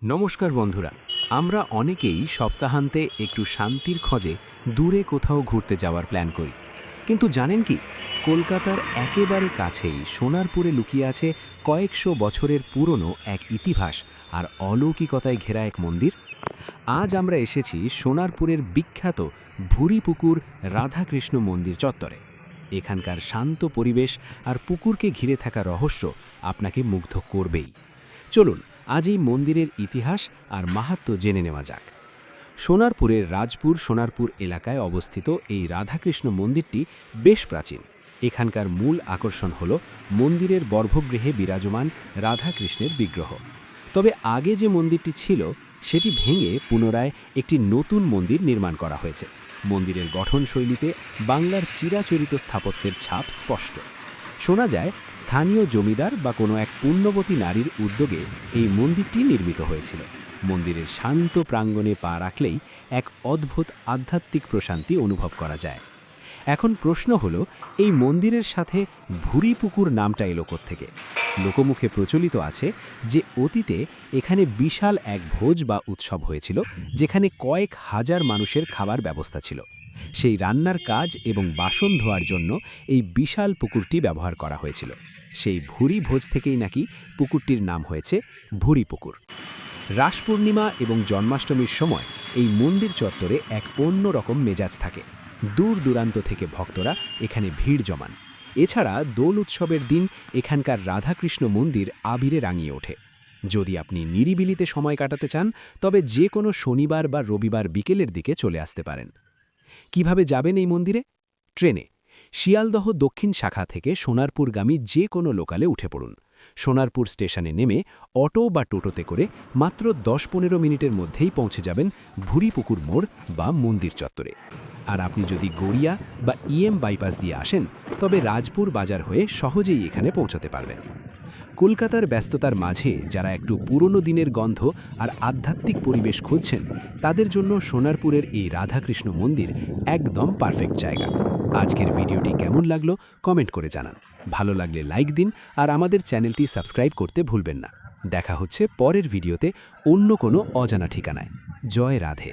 নমস্কার বন্ধুরা। আমরা অনেকেই সপ্তাহান্তে একটু শান্তির খোঁজে দূরে কোথাও ঘুরতে যাওয়ার প্ল্যান করি। কিন্তু জানেন কি, কলকাতার একেবারে কাছেই সোনারপুরে লুকিয়ে আছে কয়েকশো বছরের পুরনো এক ইতিহাস আর অলৌকিকতায় ঘেরা এক মন্দির। আজ আমরা এসেছি সোনারপুরের বিখ্যাত ভুরিপুকুর রাধাকৃষ্ণ মন্দির চত্বরে। এখানকার শান্ত পরিবেশ আর পুকুরকে ঘিরে থাকা রহস্য আপনাকে মুগ্ধ করবেই। চলুন আজ এই মন্দিরের ইতিহাস আর মাহাত্ম্য জেনে নেওয়া যাক। সোনারপুরের রাজপুর সোনারপুর এলাকায় অবস্থিত এই রাধাকৃষ্ণ মন্দিরটি বেশ প্রাচীন। এখানকার মূল আকর্ষণ হল মন্দিরের গর্ভগৃহে বিরাজমান রাধাকৃষ্ণের বিগ্রহ। তবে আগে যে মন্দিরটি ছিল সেটি ভেঙে পুনরায় একটি নতুন মন্দির নির্মাণ করা হয়েছে। মন্দিরের গঠনশৈলীতে বাংলার চিরাচরিত স্থাপত্যের ছাপ স্পষ্ট। শোনা যায় স্থানীয় জমিদার বা কোনো এক পুণ্যবতী নারীর উদ্যোগে এই মন্দিরটি নির্মিত হয়েছিল। মন্দিরের শান্ত প্রাঙ্গণে পা রাখলেই এক অদ্ভুত আধ্যাত্মিক প্রশান্তি অনুভব করা যায়। এখন প্রশ্ন হলো, এই মন্দিরের সাথে ভুরিপুকুর নামটা এলো কোত্থেকে? লোকমুখে প্রচলিত আছে যে অতীতে এখানে বিশাল এক ভোজ বা উৎসব হয়েছিল, যেখানে কয়েক হাজার মানুষের খাবার ব্যবস্থা ছিল। সেই রান্নার কাজ এবং বাসন ধোয়ার জন্য এই বিশাল পুকুরটি ব্যবহার করা হয়েছিল। সেই ভুরি ভোজ থেকেই নাকি পুকুরটির নাম হয়েছে ভুরিপুকুর। রাস পূর্ণিমা এবং জন্মাষ্টমীর সময় এই মন্দির চত্বরে এক অন্যরকম মেজাজ থাকে। দূর দূরান্ত থেকে ভক্তরা এখানে ভিড় জমান। এছাড়া দোল উৎসবের দিন এখানকার রাধাকৃষ্ণ মন্দির আবিরে রাঙিয়ে ওঠে। যদি আপনি নিরিবিলিতে সময় কাটাতে চান, তবে যে কোনো শনিবার বা রবিবার বিকেলের দিকে চলে আসতে পারেন। কিভাবে যাবেন এই মন্দিরে? ট্রেনে। শিয়ালদহ দক্ষিণ শাখা থেকে সোনারপুরগামী যে কোনো লোকালে উঠে পড়ুন। সোনারপুর স্টেশনে নেমে অটো বা টোটোতে করে মাত্র ১০-১৫ মিনিটের মধ্যেই পৌঁছে যাবেন ভুরিপুকুর মোড় বা মন্দির চত্বরে। আর আপনি যদি গড়িয়া বা বাইপাস দিয়ে আসেন, তবে রাজপুর বাজার হয়ে সহজেই এখানে পৌঁছতে পারবেন। কলকাতার ব্যস্ততার মাঝে যারা একটু পুরনো দিনের গন্ধ আর আধ্যাত্মিক পরিবেশ খুঁজছেন, তাদের জন্য সোনারপুরের এই রাধাকৃষ্ণ মন্দির একদম পারফেক্ট জায়গা। আজকের ভিডিওটি কেমন লাগলো কমেন্ট করে জানান। ভালো লাগলে লাইক দিন আর আমাদের চ্যানেলটি সাবস্ক্রাইব করতে ভুলবেন না। দেখা হচ্ছে পরের ভিডিওতে অন্য কোনো অজানা ঠিকানায়। জয় রাধে।